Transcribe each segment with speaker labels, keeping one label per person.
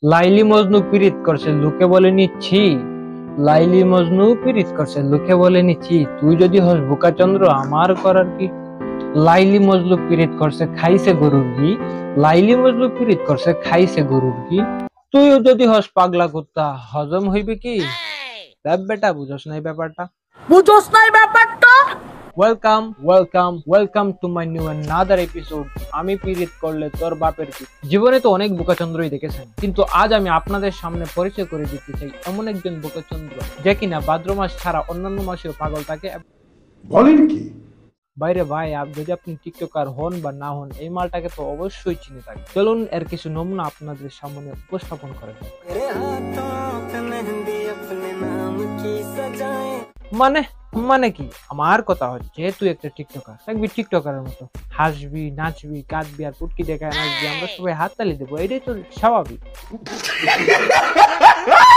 Speaker 1: লাইলি মজনু পীড়িত করছে লোকে বলেনি ছি। লাইলি মজনু পীড়িত করছে লোকে বলেনি ছি। তুই যদি হস বোকাচন্দ্র আমার করার কি। লাইলি মজনু পীড়িত করছে খাইছে গরুর ঘি। লাইলি মজনু পীড়িত করছে খাইছে গরুর ঘি। তুইও যদি হস পাগলা কুত্তা হজম হইবে কি। দেখ বেটা বুঝস না এই ব্যাপারটা। Welcome welcome welcome to my new another episode. আমি পীড়িত করলে তোর বাপের কি। জীবনে তো অনেক বোকাচন্দ্রই দেখেছেন, কিন্তু আজ আমি আপনাদের সামনে পরিচয় করে দিতে চাই এমন একজন বোকাচন্দ্র যে কিনা ভাদ্র মাস ছাড়া অন্যান্য মাসেও পাগল থাকে।
Speaker 2: বলেন কি?
Speaker 1: বাইরে ভাই, যদি আপনি টিকটকার হন বা না হন, এই মালটাকে তো অবশ্যই চিনে থাকবেন। চলুন এর কিছু নমুনা আপনাদের সামনে উপস্থাপন করে দেন। মানে মানে কি আমার কথা হচ্ছে, তুই একটা টিকটকার থাকবি, টিকটকারের মতো হাসবি, নাচবি, কাঁদবি আর পুটকি দেখায় নাচবি, আমরা সবাই হাততালি দেবো, এটাই তো স্বাভাবিক।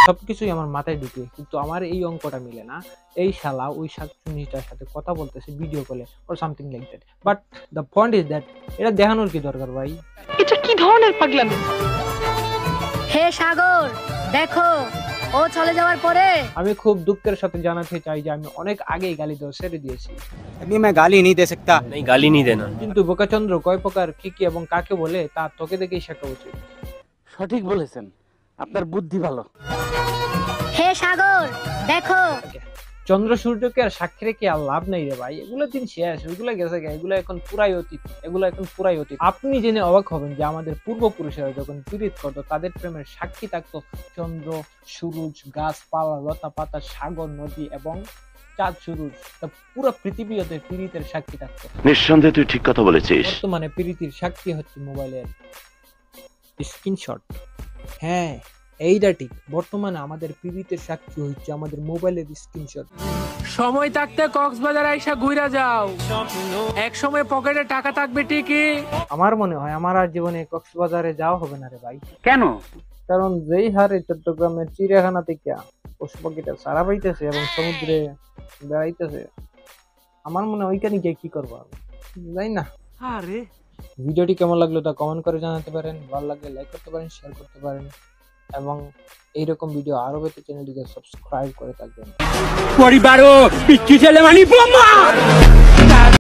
Speaker 1: সবকিছুই আমার মাথায় ঢুকে, কিন্তু আমার এই অঙ্কটা মিলে না। এই শালা ওই শাকচুন্নিটার সাথে কথা বলতেছে ভিডিও কলে or something like that, but the point is that এটা দেখানোর কি দরকার ভাই?
Speaker 3: এটা কি ধরনের পাগলামি?
Speaker 4: হে সাগর, দেখো ও চলে যাওয়ার পরে
Speaker 1: আমি খুব দুঃখের সাথে জানাতে চাই যে আমি অনেক আগেই গালি দেওয়া ছেড়ে দিয়েছি।
Speaker 5: अभी मैं गाली नहीं दे सकता।
Speaker 6: नहीं, गाली नहीं देना।
Speaker 1: কিন্তু বোকাচন্দ্র কয় প্রকার, কি কি এবং কাকে বলে তা তোকে দেখেই শেখা উচিত।
Speaker 5: সঠিক বলেছেন, আপনার বুদ্ধি ভালো।
Speaker 4: হে সাগর, দেখো
Speaker 1: চন্দ্র সূর্যকে আর সাক্ষী রেখে আর লাভ নেই রে ভাই, এগুলো দিন শেষ, ওইগুলো গেছে গে, এগুলো এখন পুরাই অতীত, এগুলো এখন পুরাই অতীত। আপনি জেনে অবাক হবেন যে আমাদের পূর্বপুরুষেরা যখন পীড়িত করতো তাদের প্রেমের সাক্ষী থাকতো চন্দ্র, সূরজ, গাছপালা, লতা পাতা, সাগর, নদী এবং চাঁদ, সূরজ, পুরো পৃথিবী ওদের পীড়িতের সাক্ষী থাকতো।
Speaker 2: নিঃসন্দেহে তুই ঠিক কথা বলেছিস।
Speaker 1: বর্তমানে পীড়িতির সাক্ষী হচ্ছে মোবাইলের স্ক্রিনশট। হ্যাঁ, এইটা ঠিক, বর্তমানে আমাদের পীড়িতের সাক্ষী হচ্ছে আমাদের মোবাইলের স্ক্রিনশট।
Speaker 3: সময় থাকতে কক্সবাজার আইসা ঘুরা যাও, এক সময় পকেটে টাকা থাকবে ঠিকই।
Speaker 1: আমার মনে হয় আমার আর জীবনে কক্সবাজারে যাওয়া হবে না রে ভাই।
Speaker 5: কেন?
Speaker 1: কারণ যেই হারে চট্টগ্রামের চিড়িয়াখানা থেকে পশু পাখিটা সারা পাইতেছে এবং সমুদ্রে বেড়াইতেছে, আমার মনে হয় ওইখানে গিয়ে কি করবো আমি, যাই না।
Speaker 3: আরে
Speaker 1: ভিডিওটি কেমন লাগলো তা কমেন্ট করে জানাতে পারেন, ভালো লাগলে লাইক করতে পারেন, শেয়ার করতে পারেন এবং এইরকম ভিডিও আরো পেতে চ্যানেলটিকে সাবস্ক্রাইব করে থাকবেন।
Speaker 5: পরিবারও পিচ্ছি ছেলে মানি বোমা।